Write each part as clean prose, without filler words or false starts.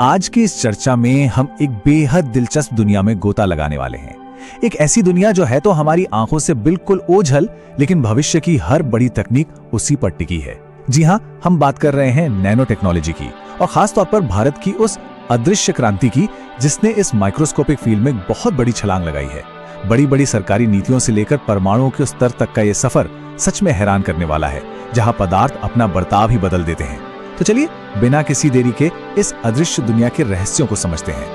आज की इस चर्चा में हम एक बेहद दिलचस्प दुनिया में गोता लगाने वाले हैं। एक ऐसी दुनिया जो है तो हमारी आंखों से बिल्कुल ओझल, लेकिन भविष्य की हर बड़ी तकनीक उसी पर टिकी है। जी हाँ, हम बात कर रहे हैं नैनो टेक्नोलॉजी की, और खास तौर पर भारत की उस अदृश्य क्रांति की जिसने इस माइक्रोस्कोपिक फील्ड में बहुत बड़ी छलांग लगाई है। बड़ी बड़ी सरकारी नीतियों से लेकर परमाणुओं के स्तर तक का ये सफर सच में हैरान करने वाला है, जहां पदार्थ अपना बर्ताव ही बदल देते हैं। तो चलिए बिना किसी देरी के इस अदृश्य दुनिया के रहस्यों को समझते हैं।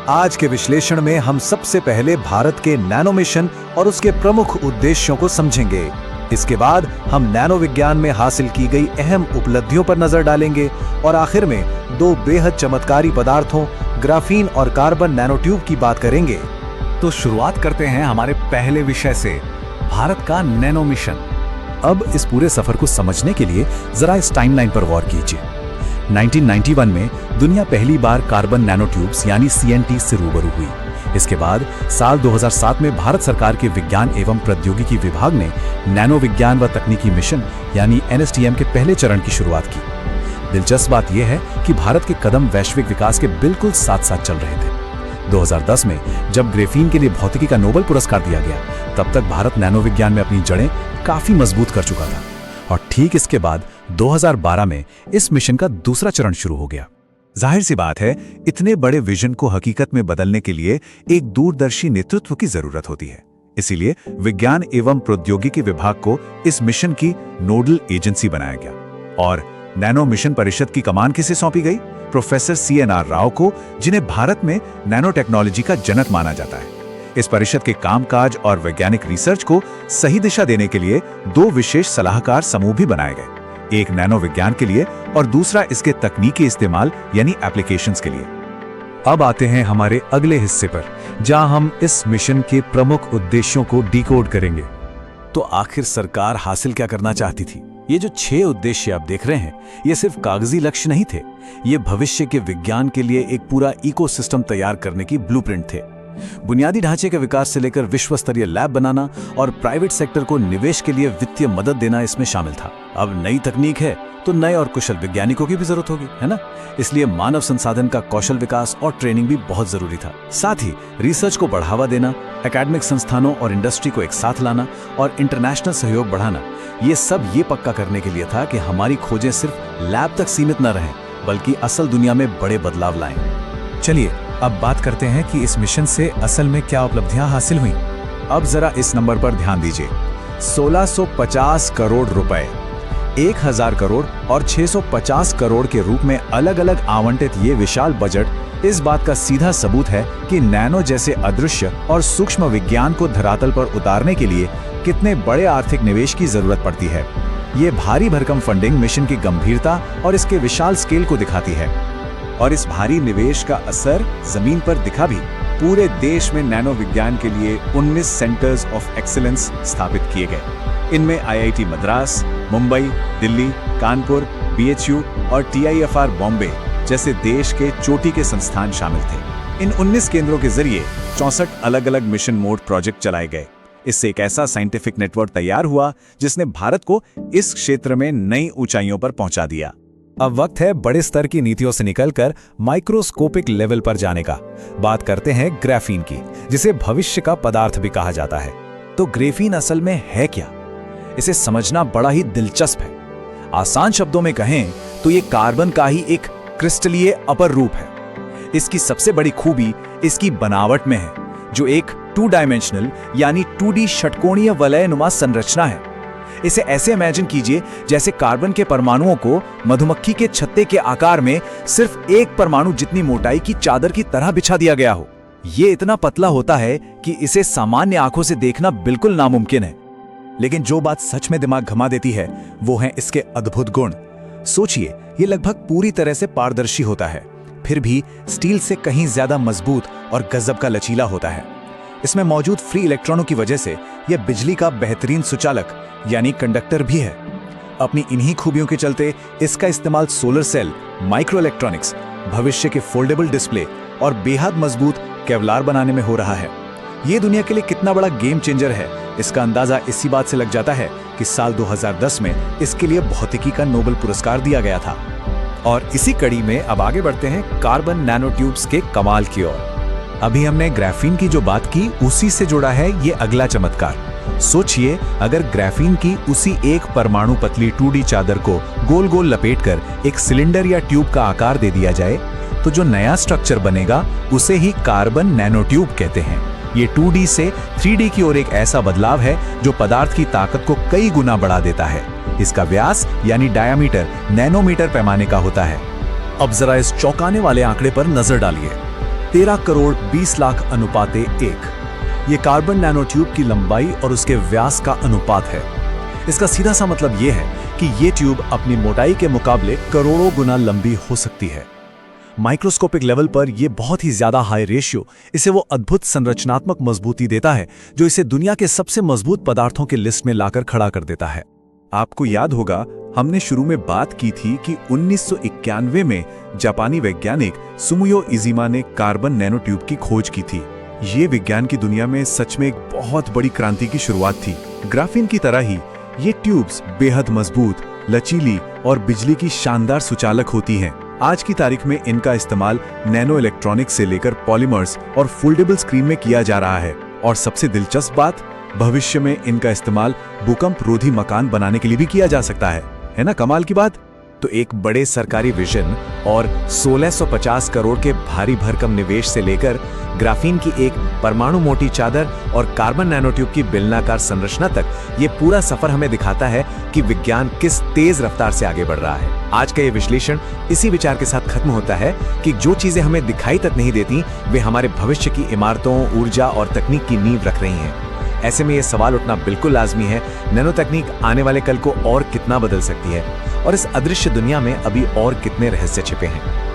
आज के विश्लेषण में हम सबसे पहले भारत के नैनो मिशन और उसके प्रमुख उद्देश्यों को समझेंगे। इसके बाद हम नैनो विज्ञान में हासिल की गई अहम उपलब्धियों पर नजर डालेंगे और आखिर में दो बेहद चमत्कारी पदार्थों ग्राफीन और कार्बन नैनो ट्यूब की बात करेंगे। तो शुरुआत करते हैं हमारे पहले विषय से, भारत का नैनो मिशन। अब इस पूरे सफर को समझने के लिए जरा इस टाइमलाइन पर गौर कीजिए। 1991 में दुनिया पहली बार कार्बन नैनो ट्यूब्स यानी CNT से रूबरू हुई। इसके बाद साल 2007 में भारत सरकार के विज्ञान एवं प्रौद्योगिकी विभाग ने नैनो विज्ञान व तकनीकी मिशन यानी NSTM के पहले चरण की शुरुआत की। दिलचस्प बात यह है कि भारत के कदम वैश्विक विकास के बिल्कुल साथ साथ चल रहे थे। 2010 में जब ग्रेफीन के लिए भौतिकी का नोबेल पुरस्कार दिया गया, तब तक भारत नैनो विज्ञान में अपनी जड़ें काफी मजबूत कर चुका था। और ठीक इसके बाद 2012 में इस मिशन का दूसरा चरण शुरू हो गया। जाहिर सी बात है, इतने बड़े विजन को हकीकत में बदलने के लिए एक दूरदर्शी नेतृत्व की जरूरत होती है। इसीलिए विज्ञान एवं प्रौद्योगिकी विभाग को इस मिशन की नोडल एजेंसी बनाया गया। और नैनो मिशन परिषद की कमान किसे सौंपी गई? प्रोफेसर CNR राव को, जिन्हें भारत में नैनो टेक्नोलॉजी का जनक माना जाता है। इस परिषद के कामकाज और वैज्ञानिक रिसर्च को सही दिशा देने के लिए दो विशेष सलाहकार समूह भी बनाए गए, एक नैनो विज्ञान के लिए और दूसरा इसके तकनीकी इस्तेमाल यानी एप्लीकेशंस के लिए। अब आते हैं हमारे अगले हिस्से पर, जहां हम इस मिशन के प्रमुख उद्देश्यों को डिकोड करेंगे। तो आखिर सरकार हासिल क्या करना चाहती थी? ये जो 6 उद्देश्य आप देख रहे हैं, ये सिर्फ कागजी लक्ष्य नहीं थे। ये भविष्य के विज्ञान के लिए एक पूरा इकोसिस्टम तैयार करने की ब्लूप्रिंट थे। बुनियादी ढांचे के विकास से लेकर विश्व स्तरीय लैब बनाना और प्राइवेट सेक्टर को निवेश के लिए वित्तीय मदद देना इसमें शामिल था। अब नई तकनीक है तो नए और कुशल वैज्ञानिकों की भी जरूरत होगी, है ना? इसलिए मानव संसाधन का कौशल विकास और ट्रेनिंग भी बहुत जरूरी था। साथ ही रिसर्च को बढ़ावा देना, एकेडमिक संस्थानों और इंडस्ट्री को एक साथ लाना और इंटरनेशनल सहयोग बढ़ाना, ये सब ये पक्का करने के लिए था कि हमारी खोजें सिर्फ लैब तक सीमित न रहें, बल्कि असल दुनिया में बड़े बदलाव लाएं। चलिए अब बात करते हैं कि इस मिशन से असल में क्या उपलब्धियां हासिल हुई। अब जरा इस नंबर पर ध्यान दीजिए। 1650 करोड़ रुपए, 1000 करोड़ और 650 करोड़ के रूप में अलग अलग आवंटित ये विशाल बजट इस बात का सीधा सबूत है कि नैनो जैसे अदृश्य और सूक्ष्म विज्ञान को धरातल पर उतारने के लिए कितने बड़े आर्थिक निवेश की जरूरत पड़ती है। ये भारी भरकम फंडिंग मिशन की गंभीरता और इसके विशाल स्केल को दिखाती है। और इस भारी निवेश का असर जमीन पर दिखा भी। पूरे देश में नैनो विज्ञान के लिए 19 सेंटर्स ऑफ एक्सीलेंस स्थापित किए गए। इनमें IIT मद्रास, मुंबई, दिल्ली, कानपुर, BHU और TIFR बॉम्बे जैसे देश के चोटी के संस्थान शामिल थे। इन 19 केंद्रों के जरिए 64 अलग अलग मिशन मोड प्रोजेक्ट चलाए गए। इससे एक ऐसा साइंटिफिक नेटवर्क तैयार हुआ जिसने भारत को इस क्षेत्र में नई ऊंचाइयों पर पहुंचा दिया। अब वक्त है बड़े स्तर की नीतियों से निकलकर माइक्रोस्कोपिक लेवल पर जाने का। बात करते हैं ग्राफीन की, जिसे भविष्य का पदार्थ भी कहा जाता है। तो ग्राफीन असल में है क्या? इसे समझना बड़ा ही दिलचस्प है। आसान शब्दों में कहें तो ये कार्बन का ही एक क्रिस्टलीय अपर रूप है। इसकी सबसे बड़ी खूबी इसकी बनावट में है, जो एक 2 डायमेंशनल यानी 2D षटकोणीय वलयनुमा संरचना है। इसे ऐसे इमेजिन कीजिए जैसे कार्बन के परमाणुओं को मधुमक्खी के छत्ते के आकार में सिर्फ एक परमाणु जितनी मोटाई की चादर की तरह बिछा दिया गया हो। ये इतना पतला होता है कि इसे सामान्य आंखों से देखना बिल्कुल नामुमकिन है। लेकिन जो बात सच में दिमाग घुमा देती है वो है इसके अद्भुत गुण। सोचिए, ये लगभग पूरी तरह से पारदर्शी होता है, फिर भी स्टील से कहीं ज्यादा मजबूत और गजब का लचीला होता है। इसमें मौजूद फ्री इलेक्ट्रॉनों की वजह से यह बिजली का बेहतरीन सुचालक यानी कंडक्टर भी है। अपनी इन्हीं खूबियों के चलते इसका इस्तेमाल सोलर सेल, माइक्रो इलेक्ट्रॉनिक्स, भविष्य के फोल्डेबल डिस्प्ले और बेहद मजबूत केवलार बनाने में हो रहा है। ये दुनिया के लिए कितना बड़ा गेम चेंजर है, इसका अंदाजा इसी बात से लग जाता है कि साल 2010 में इसके लिए भौतिकी का नोबेल पुरस्कार दिया गया था। और इसी कड़ी में अब आगे बढ़ते हैं कार्बन नैनो ट्यूब्स के कमाल की ओर। अभी हमने ग्राफीन की जो बात की उसी से जुड़ा है ये अगला चमत्कार। सोचिए, अगर ग्राफीन की उसी एक परमाणु पतली 2D चादर को गोल गोल लपेटकर एक सिलेंडर या ट्यूब का आकार दे दिया जाए तो जो नया स्ट्रक्चर बनेगा उसे ही कार्बन नैनो ट्यूब कहते हैं। ये 2D से 3D की ओर एक ऐसा बदलाव है जो पदार्थ की ताकत को कई गुना बढ़ा देता है। इसका व्यास यानी डायामीटर नैनोमीटर पैमाने का होता है। अब जरा इस चौंकाने वाले आंकड़े पर नजर डालिए, 13 करोड़ 20 लाख अनुपाते 1। ये कार्बन नैनो ट्यूब की लंबाई और उसके व्यास का अनुपात है। इसका सीधा सा मतलब यह है कि ये ट्यूब अपनी मोटाई के मुकाबले करोड़ों गुना लंबी हो सकती है। माइक्रोस्कोपिक लेवल पर यह बहुत ही ज्यादा हाई रेशियो इसे वो अद्भुत संरचनात्मक मजबूती देता है जो इसे दुनिया के सबसे मजबूत पदार्थों की लिस्ट में लाकर खड़ा कर देता है। आपको याद होगा, हमने शुरू में बात की थी कि 1991 में जापानी वैज्ञानिक सुमुयो इजिमा ने कार्बन नैनो ट्यूब की खोज की थी। ये विज्ञान की दुनिया में सच में एक बहुत बड़ी क्रांति की शुरुआत थी। ग्राफीन की तरह ही ये ट्यूब्स बेहद मजबूत, लचीली और बिजली की शानदार सुचालक होती हैं। आज की तारीख में इनका इस्तेमाल नैनो इलेक्ट्रॉनिक्स से लेकर पॉलीमर्स और फोल्डेबल स्क्रीन में किया जा रहा है। और सबसे दिलचस्प बात, भविष्य में इनका इस्तेमाल भूकंप रोधी मकान बनाने के लिए भी किया जा सकता है ना कमाल की बात। तो एक बड़े सरकारी विजन और 1650 करोड़ के भारी भरकम निवेश से लेकर ग्राफीन की एक परमाणु मोटी चादर और कार्बन नैनो ट्यूब की बेलनाकार संरचना तक ये पूरा सफर हमें दिखाता है कि विज्ञान किस तेज रफ्तार से आगे बढ़ रहा है। आज का ये विश्लेषण इसी विचार के साथ खत्म होता है कि जो चीजें हमें दिखाई तक नहीं देती वे हमारे भविष्य की इमारतों, ऊर्जा और तकनीक की नींव रख रही हैं। ऐसे में ये सवाल उठना बिल्कुल लाजमी है, नैनो तकनीक आने वाले कल को और कितना बदल सकती है और इस अदृश्य दुनिया में अभी और कितने रहस्य छिपे हैं।